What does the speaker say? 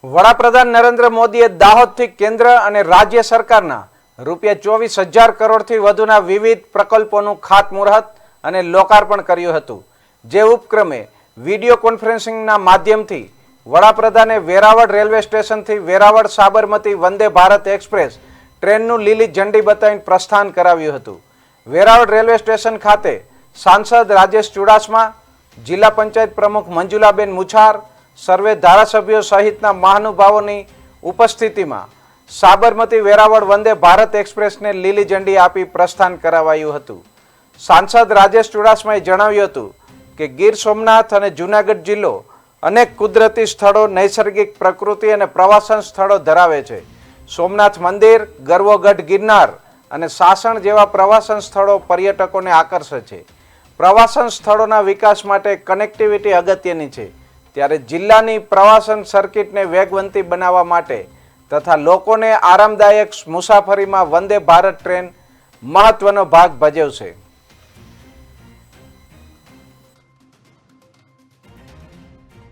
વડાપ્રધાન નરેન્દ્ર મોદીએ દાહોદથી કેન્દ્ર અને રાજ્ય સરકારના ₹24,000 કરોડથી વધુના વિવિધ પ્રકલ્પોનું ખાતમુહૂર્ત અને લોકાર્પણ કર્યું હતું। જે ઉપક્રમે વિડીયો કોન્ફરન્સિંગના માધ્યમથી વડાપ્રધાને વેરાવળ રેલવે સ્ટેશનથી વેરાવળ સાબરમતી વંદે ભારત એક્સપ્રેસ ટ્રેનનું લીલી ઝંડી બતાવીને પ્રસ્થાન કરાવ્યું હતું। વેરાવળ રેલવે સ્ટેશન ખાતે સાંસદ રાજેશ ચુડાસમા, જિલ્લા પંચાયત પ્રમુખ મંજુલાબેન મુછાર, સર્વે ધારાસભ્યો સહિતના મહાનુભાવોની ઉપસ્થિતિમાં સાબરમતી વેરાવળ વંદે ભારત એક્સપ્રેસને લીલી ઝંડી આપી પ્રસ્થાન કરાવાયું હતું। સાંસદ રાજેશ ચુડાસમાએ જણાવ્યું હતું કે ગીર સોમનાથ અને જૂનાગઢ જિલ્લો અનેક કુદરતી સ્થળો, નૈસર્ગિક પ્રકૃતિ અને પ્રવાસન સ્થળો ધરાવે છે। સોમનાથ મંદિર, ગરવોગઢ ગિરનાર અને સાસણ જેવા પ્રવાસન સ્થળો પર્યટકોને આકર્ષે છે। પ્રવાસન સ્થળોના વિકાસ માટે કનેક્ટિવિટી અગત્યની છે, ત્યારે જિલ્લાની પ્રવાસન સર્કિટને વેગવંતી બનાવવા માટે તથા લોકોને આરામદાયક મુસાફરીમાં વંદે ભારત ટ્રેન મહત્વનો ભાગ ભજવશે।